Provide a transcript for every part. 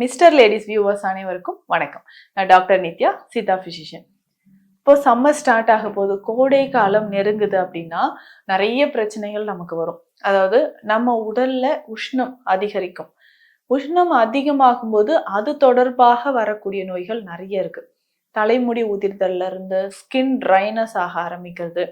Mister ladies viewers அனைவருக்கும் வணக்கம். நான் டாக்டர் நித்யா, சித்தா பிசிஷியன். இப்போ சம்மர் ஸ்டார்ட் ஆக போது, கோடை காலம் நெருங்குது அப்படின்னா நிறைய பிரச்சனைகள் நமக்கு வரும். அதாவது நம்ம உடல்ல உஷ்ணம் அதிகரிக்கும். உஷ்ணம் அதிகமாகும் போது அது தொடர்பாக வரக்கூடிய நோய்கள் நிறைய இருக்கு. தலைமுடி உதிர்தல்ல இருந்து ஸ்கின் ட்ரைனஸ் ஆக ஆரம்பிக்கிறது.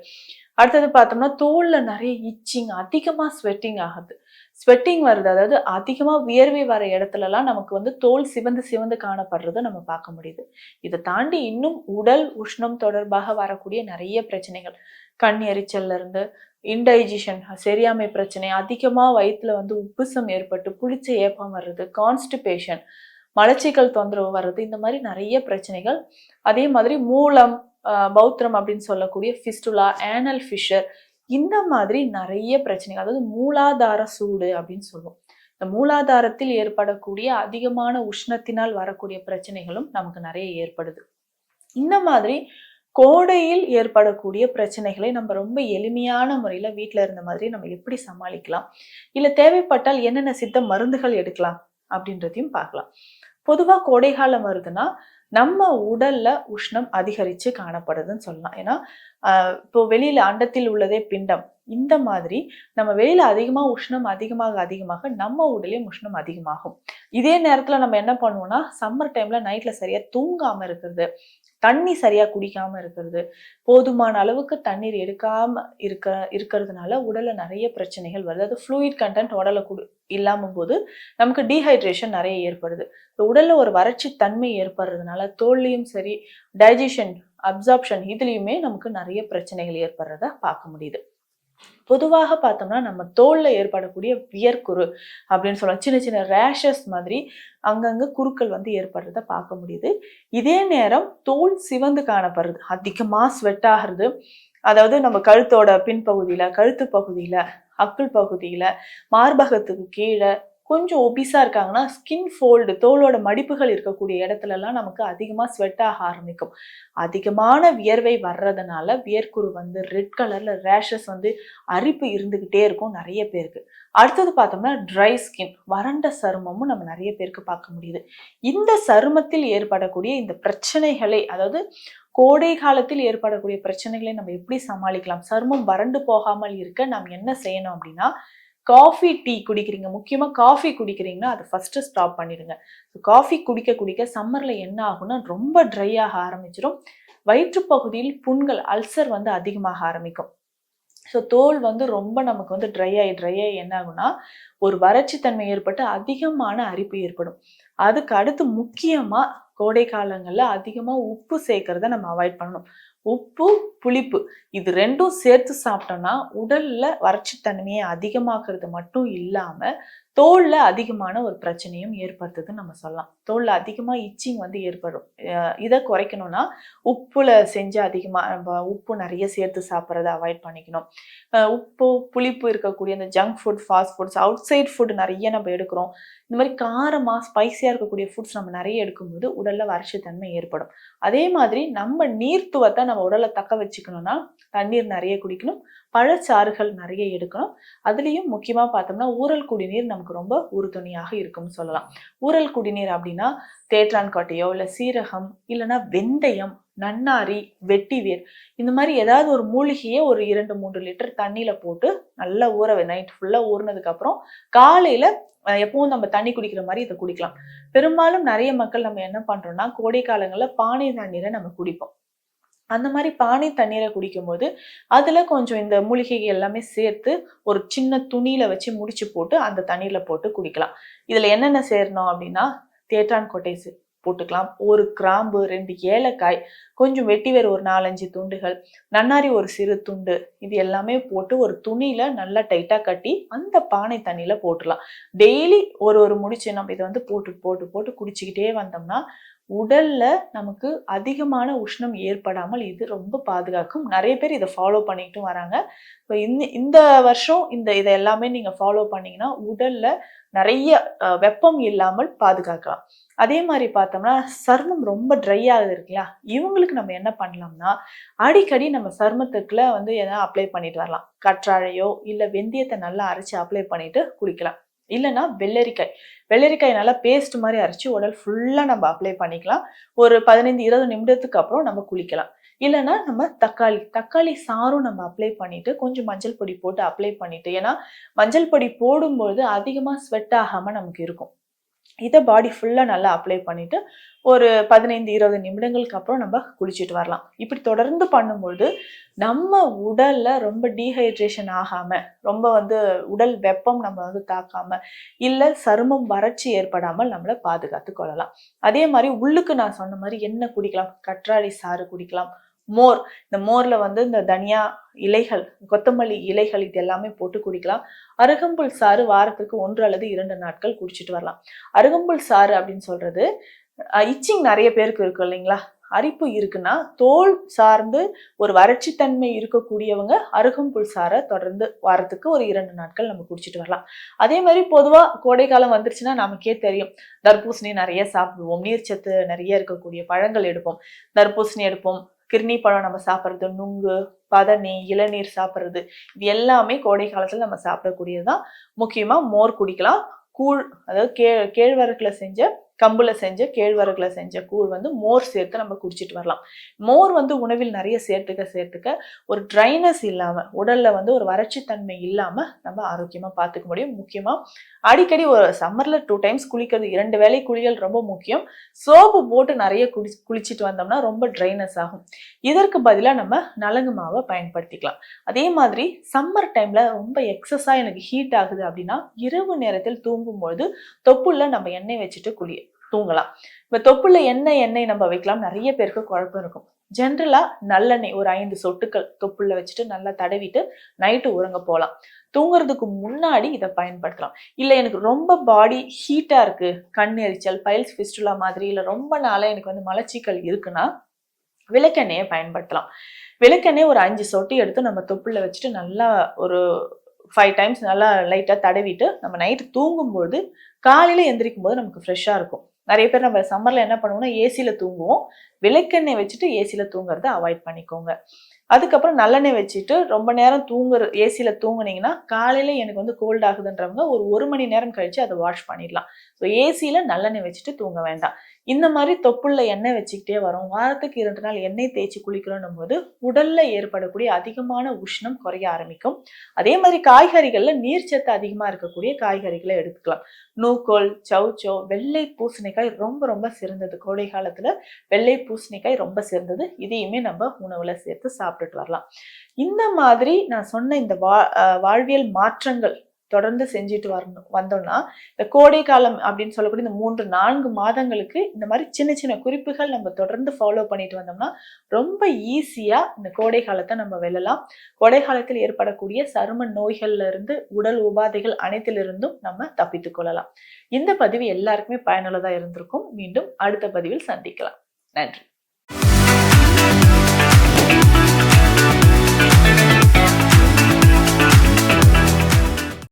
அடுத்தது பார்த்தோம்னா தோல்ல நிறைய இச்சிங், அதிகமா ஸ்வெட்டிங் ஆகுது. ஸ்வெட்டிங் வருது, அதாவது அதிகமா வியர்வை வர இடத்துலலாம் நமக்கு வந்து தோல் சிவந்து சிவந்து காணப்படுறதை நம்ம பார்க்க முடியுது. இதை தாண்டி இன்னும் உடல் உஷ்ணம் தொடர்பாக வரக்கூடிய நிறைய பிரச்சனைகள், கண் எரிச்சல்ல இருந்து இன்டைஜஷன், செரியாமை பிரச்சனை, அதிகமா வயிற்றுல வந்து உப்புசம் ஏற்பட்டு புளிச்ச ஏப்பம் வர்றது, கான்ஸ்டிபேஷன், மலச்சிக்கல் தொந்தரவு வர்றது, இந்த மாதிரி நிறைய பிரச்சனைகள். அதே மாதிரி மூலம், பௌத்திரம் அப்படின்னு சொல்லக்கூடிய ஃபிஸ்டுலா, ஆனல் ஃபிஷர், இந்த மாதிரி நிறைய பிரச்சனைகள். அதாவது மூலாதார சூடு அப்படின்னு சொல்லுவோம். இந்த மூலாதாரத்தில் ஏற்படக்கூடிய அதிகமான உஷ்ணத்தினால் வரக்கூடிய பிரச்சனைகளும் நமக்கு நிறைய ஏற்படுது. இந்த மாதிரி கோடையில் ஏற்படக்கூடிய பிரச்சனைகளை நம்ம ரொம்ப எளிமையான முறையில வீட்டுல இருந்த மாதிரி நம்ம எப்படி சமாளிக்கலாம், இல்ல தேவைப்பட்டால் என்னென்ன சித்த மருந்துகள் எடுக்கலாம் அப்படின்றதையும் பார்க்கலாம். பொதுவா கோடை காலம் வருதுன்னா நம்ம உடல்ல உஷ்ணம் அதிகரிச்சு காணப்படுதுன்னு சொல்லலாம். ஏன்னா இப்போ வெளியில அண்டத்தில் உள்ளதே பிண்டம், இந்த மாதிரி நம்ம வெளியில அதிகமா உஷ்ணம் அதிகமாக நம்ம உடலையும் உஷ்ணம் அதிகமாகும். இதே நேரத்துல நம்ம என்ன பண்ணுவோம்னா, சம்மர் டைம்ல நைட்ல சரியா தூங்காம இருக்கிறது, தண்ணி சரியா குடிக்காம இருக்கிறது, போதுமான அளவுக்கு தண்ணீர் எடுக்காம இருக்கிறதுனால உடல்ல நிறைய பிரச்சனைகள் வருது. அது ஃப்ளூயிட் கண்டென்ட் உடல்ல இல்லாம போது நமக்கு டீஹைட்ரேஷன் நிறைய ஏற்படுது. உடல்ல ஒரு வறட்சி தன்மை ஏற்படுறதுனால தோல்லையும் சரி, டைஜஷன், அப்சார்ப்ஷன், இதுலயுமே நமக்கு நிறைய பிரச்சனைகள் ஏற்படுறத பார்க்க முடியுது. பொதுவாக பார்த்தோம்னா நம்ம தோல்ல ஏற்படக்கூடிய வியர்க்குரு அப்படின்னு சொல்லலாம். சின்ன சின்ன ரேஷஸ் மாதிரி அங்கங்க குருக்கள் வந்து ஏற்படுறத பார்க்க முடியுது. இதே நேரம் தோல் சிவந்து காணப்படுறது, அதிகமா ஸ்வெட் ஆகிறது. அதாவது நம்ம கழுத்தோட பின்பகுதியில, கழுத்து பகுதியில, அக்குள் பகுதியில, மார்பகத்துக்கு கீழே கொஞ்சம் ஒபிசா இருக்காங்கன்னா ஸ்கின் ஃபோல்டு, தோலோட மடிப்புகள் இருக்கக்கூடிய இடத்துல எல்லாம் நமக்கு அதிகமா ஸ்வெட் ஆக ஆரம்பிக்கும். அதிகமான வியர்வை வர்றதுனால வியர்க்குரு வந்து ரெட் கலர்ல ரேஷஸ் வந்து அரிப்பு இருந்துகிட்டே இருக்கும் நிறைய பேருக்கு. அடுத்தது பார்த்தோம்னா ட்ரை ஸ்கின், வறண்ட சருமமும் நம்ம நிறைய பேருக்கு பார்க்க முடியுது. இந்த சருமத்தில் ஏற்படக்கூடிய இந்த பிரச்சனைகளை, அதாவது கோடை காலத்தில் ஏற்படக்கூடிய பிரச்சனைகளை நம்ம எப்படி சமாளிக்கலாம், சருமம் வறண்டு போகாமல் இருக்க நாம் என்ன செய்யணும் அப்படின்னா, காஃபி, டீ குடிக்கிறீங்க, முக்கியமா காஃபி குடிக்கிறீங்கன்னா அதை ஃபர்ஸ்ட் ஸ்டாப் பண்ணிடுங்க. காஃபி குடிக்க குடிக்க சம்மர்ல என்ன ஆகும்னா ரொம்ப ட்ரை ஆக ஆரம்பிச்சிடும். வயிற்று பகுதியில் புண்கள், அல்சர் வந்து அதிகமாக ஆரம்பிக்கும். ஸோ தோல் வந்து ரொம்ப நமக்கு வந்து ட்ரை ஆகி என்ன ஆகும்னா ஒரு வறட்சி தன்மை ஏற்பட்டு அதிகமான அரிப்பு ஏற்படும். அதுக்கு அடுத்து முக்கியமா கோடை காலங்கள்ல அதிகமா உப்பு சேர்க்கறத நம்ம அவாய்ட் பண்ணணும். உப்பு, புளிப்பு, இது ரெண்டும் சேர்த்து சாப்பிட்டோம்னா உடல்ல வறட்சி தன்மையை அதிகமாக்குறது மட்டும் இல்லாம தோல்ல அதிகமான ஒரு பிரச்சனையும் ஏற்படுத்துதுன்னு நம்ம சொல்லலாம். தோல்ல அதிகமா இச்சிங் வந்து ஏற்படும். இதை குறைக்கணும்னா உப்புல செஞ்சு அதிகமா உப்பு நிறைய சேர்த்து சாப்பிட்றத அவாய்ட் பண்ணிக்கணும். உப்பு, புளிப்பு இருக்கக்கூடிய அந்த junk food, fast foods, outside food நிறைய நம்ம எடுக்கிறோம். இந்த மாதிரி காரமா ஸ்பைசியா இருக்கக்கூடிய ஃபுட்ஸ் நம்ம நிறைய எடுக்கும்போது உடல்ல வறட்சி தன்மை ஏற்படும். அதே மாதிரி நம்ம நீர்த்துவத்தை நம்ம உடலை தக்க வச்சுக்கணும்னா தண்ணீர் நிறைய குடிக்கணும், பழச்சாறுகள் நிறைய எடுக்கணும். அதுலேயும் முக்கியமா பார்த்தோம்னா ஊறல் குடிநீர் நமக்கு ரொம்ப உறுதுணையாக இருக்கும்னு சொல்லலாம். ஊறல் குடிநீர் அப்படின்னா தேற்றான் கொட்டையோ இல்லை சீரகம், இல்லைன்னா வெந்தயம், நன்னாரி, வெட்டிவேர், இந்த மாதிரி ஏதாவது ஒரு மூலிகையை ஒரு 2-3 லிட்டர் தண்ணியில போட்டு நல்லா நைட் ஃபுல்லா ஊறினதுக்கு அப்புறம் காலையில எப்பவும் நம்ம தண்ணி குடிக்கிற மாதிரி இதை குடிக்கலாம். பெரும்பாலும் நிறைய மக்கள் நம்ம என்ன பண்றோம்னா கோடை காலங்கள்ல பானை தண்ணீரை நம்ம குடிப்போம். அந்த மாதிரி பானை தண்ணீரை குடிக்கும் போது அதுல கொஞ்சம் இந்த மூலிகைகள் எல்லாமே சேர்த்து ஒரு சின்ன துணியில வச்சு முடிச்சு போட்டு அந்த தண்ணீர்ல போட்டு குடிக்கலாம். இதுல என்னென்ன சேரணும் அப்படின்னா தேற்றான் கொட்டை போட்டுக்கலாம், ஒரு கிராம்பு, 2 ஏலக்காய், கொஞ்சம் வெட்டிவேர் ஒரு 4-5 துண்டுகள், நன்னாரி ஒரு சிறு துண்டு, இது எல்லாமே போட்டு ஒரு துணியில நல்லா டைட்டா கட்டி அந்த பானை தண்ணியில போட்டுடலாம். டெய்லி ஒரு முடிச்சு நம்ம இதை வந்து போட்டு போட்டு போட்டு குடிச்சுக்கிட்டே வந்தோம்னா உடல்ல நமக்கு அதிகமான உஷ்ணம் ஏற்படாமல் இது ரொம்ப பாதுகாக்கும். நிறைய பேர் இதை ஃபாலோ பண்ணிட்டும் வராங்க. இப்போ இந்த வருஷம் இதை எல்லாமே நீங்க ஃபாலோ பண்ணீங்கன்னா உடல்ல நிறைய வெப்பம் இல்லாமல் பாதுகாக்கலாம். அதே மாதிரி பார்த்தோம்னா சருமம் ரொம்ப ட்ரை ஆகுது இருக்குல்ல, இவங்களுக்கு நம்ம என்ன பண்ணலாம்னா அடிக்கடி நம்ம சருமத்துக்குள்ள வந்து எதாவது அப்ளை பண்ணிட்டு வரலாம். கற்றாழையோ இல்லை வெந்தயத்தை நல்லா அரைச்சி அப்ளை பண்ணிட்டு குடிக்கலாம். இல்லைன்னா வெள்ளரிக்காய் நல்லா பேஸ்ட் மாதிரி அரைச்சி உடல் ஃபுல்லா நம்ம அப்ளை பண்ணிக்கலாம். ஒரு 15-20 நிமிடத்துக்கு அப்புறம் நம்ம குளிக்கலாம். இல்லைன்னா நம்ம தக்காளி சாறும் நம்ம அப்ளை பண்ணிட்டு கொஞ்சம் மஞ்சள் பொடி போட்டு அப்ளை பண்ணிட்டு, ஏன்னா மஞ்சள் பொடி போடும்போது அதிகமா ஸ்வெட் ஆகாம நமக்கு இருக்கும். இதை பாடி ஃபுல்லா நல்லா அப்ளை பண்ணிட்டு ஒரு 15-20 நிமிடங்களுக்கு அப்புறம் நம்ம குளிச்சுட்டு வரலாம். இப்படி தொடர்ந்து பண்ணும்போது நம்ம உடல்ல ரொம்ப டீஹைட்ரேஷன் ஆகாம, ரொம்ப உடல் வெப்பம் நம்ம தாக்காம, இல்ல சருமம் வறட்சி ஏற்படாமல் நம்மளை பாதுகாத்து கொள்ளலாம். அதே மாதிரி உள்ளுக்கு நான் சொன்ன மாதிரி என்ன குடிக்கலாம்? கற்றாழை சாறு குடிக்கலாம். மோர், இந்த மோர்ல இந்த தனியா இலைகள், கொத்தமல்லி இலைகள் இது எல்லாமே போட்டு குடிக்கலாம். அருகம்புல் சாறு வாரத்துக்கு 1 அல்லது 2 நாட்கள் குடிச்சிட்டு வரலாம். அருகம்புல் சாறு அப்படின்னு சொல்றது இச்சிங் நிறைய பேருக்கு இருக்கு இல்லைங்களா? அரிப்பு இருக்குன்னா தோல் சார்ந்து ஒரு வறட்சி தன்மை இருக்கக்கூடியவங்க அருகம்புல் சாறை தொடர்ந்து வாரத்துக்கு ஒரு 2 நாட்கள் நம்ம குடிச்சிட்டு வரலாம். அதே மாதிரி பொதுவா கோடை காலம் வந்துருச்சுன்னா நமக்கே தெரியும், தர்பூசணி நிறைய சாப்பிடுவோம், நீர்ச்சத்து நிறைய இருக்கக்கூடிய பழங்கள் எடுப்போம். தர்பூசணி எடுப்போம், கிர்னி பழம் நம்ம சாப்பிட்றது, நுங்கு, பதனி, இளநீர் சாப்பிட்றது, இது எல்லாமே கோடை காலத்துல நம்ம சாப்பிடக்கூடியதுதான். முக்கியமா மோர் குடிக்கலாம். கூழ், அதாவது கேழ்வரகுல செஞ்ச, கம்புல செஞ்ச, கேழ்வரகுல செஞ்ச கூழ் மோர் சேர்த்து நம்ம குடிச்சிட்டு வரலாம். மோர் உணவில் நிறைய சேர்த்துக்க ஒரு ட்ரைனஸ் இல்லாம, உடல்ல ஒரு வறட்சி தன்மை இல்லாம நம்ம ஆரோக்கியமா பார்த்துக்க முடியும். முக்கியமா அடிக்கடி ஒரு சம்மர்ல 2 டைம்ஸ் குளிக்கிறது, 2 வேளை குளியல் ரொம்ப முக்கியம். சோப்பு போட்டு நிறைய குளிச்சுட்டு வந்தோம்னா ரொம்ப ட்ரைனஸ் ஆகும். இதற்கு பதிலா நம்ம நலங்கு மாவை பயன்படுத்திக்கலாம். அதே மாதிரி சம்மர் டைம்ல ரொம்ப எக்ஸஸா எனக்கு ஹீட் ஆகுது அப்படின்னா, இரவு நேரத்தில் தூங்கும்போது தொப்புள்ள நம்ம எண்ணெய் வச்சுட்டு தூங்கலாம். இப்ப தொப்புள்ள எண்ணெய் நம்ம வைக்கலாம். நிறைய பேருக்கு குழப்பம் இருக்கும். ஜென்ரலா நல்லெண்ணெய் ஒரு 5 சொட்டுக்கள் தொப்புள்ள வச்சுட்டு நல்லா தடவிட்டு நைட்டு உறங்க போகலாம். தூங்குறதுக்கு முன்னாடி இதை பயன்படுத்தலாம். இல்ல எனக்கு ரொம்ப பாடி ஹீட்டா இருக்கு, கண் எரிச்சல், பைல்ஸ் ஃபிஸ்டுலா மாதிரி, இல்ல ரொம்ப நாளா எனக்கு மலச்சிக்கல் இருக்குன்னா விளக்கெண்ணெயை பயன்படுத்தலாம். விளக்கெண்ணெய் ஒரு 5 சொட்டி எடுத்து நம்ம தொப்புள்ள வச்சுட்டு நல்லா ஒரு 5 டைம்ஸ் நல்லா லைட்டா தடவிட்டு நம்ம நைட்டு தூங்கும்போது காலையில எந்திரிக்கும் போது நமக்கு ஃப்ரெஷ்ஷா இருக்கும். நிறைய பேர் நம்ம சம்மர்ல என்ன பண்ணுவோம்னா ஏசியில தூங்குவோம். விளக்கெண்ணெய் வச்சுட்டு ஏசியில தூங்குறத அவாய்ட் பண்ணிக்கோங்க. அதுக்கப்புறம் நல்லெண்ணெய் வச்சுட்டு ரொம்ப நேரம் ஏசியில தூங்குனீங்கன்னா காலையில எனக்கு கோல்ட் ஆகுதுன்றவங்க ஒரு மணி நேரம் கழிச்சு அதை வாஷ் பண்ணிடலாம். ஸோ ஏசியில நல்லெண்ணெய் வச்சுட்டு தூங்க வேண்டாம். இந்த மாதிரி தொப்புள்ள எண்ணெய் வச்சுக்கிட்டே வரும். வாரத்துக்கு 2 நாள் எண்ணெய் தேய்ச்சி குளிக்கிறோம் போது உடல்ல ஏற்படக்கூடிய அதிகமான உஷ்ணம் குறைய ஆரம்பிக்கும். அதே மாதிரி காய்கறிகள்ல நீர்ச்சத்து அதிகமா இருக்கக்கூடிய காய்கறிகளை எடுத்துக்கலாம். நூக்கோல், சௌச்சோ, வெள்ளை பூசணிக்காய் ரொம்ப ரொம்ப சிறந்தது. கோடை காலத்துல வெள்ளை பூசணிக்காய் ரொம்ப சிறந்தது. இதையுமே நம்ம உணவுல சேர்த்து சாப்பிட்டுட்டு வரலாம். இந்த மாதிரி நான் சொன்ன இந்த வாழ்வியல் மாற்றங்கள் தொடர்ந்து செஞ்சுட்டு வந்தோம்னா இந்த கோடை காலம் அப்படின்னு சொல்லக்கூடிய இந்த 3-4 மாதங்களுக்கு இந்த மாதிரி சின்ன சின்ன குறிப்புகள் நம்ம தொடர்ந்து ஃபாலோ பண்ணிட்டு வந்தோம்னா ரொம்ப ஈஸியா இந்த கோடை காலத்தை நம்ம வெல்லலாம். கோடை காலத்தில் ஏற்படக்கூடிய சரும நோய்கள்ல இருந்து, உடல் உபாதைகள் அனைத்திலிருந்தும் நம்ம தப்பித்துக் கொள்ளலாம். இந்த பதிவு எல்லாருக்குமே பயனுள்ளதா இருந்திருக்கும். மீண்டும் அடுத்த பதிவில் சந்திக்கலாம். நன்றி.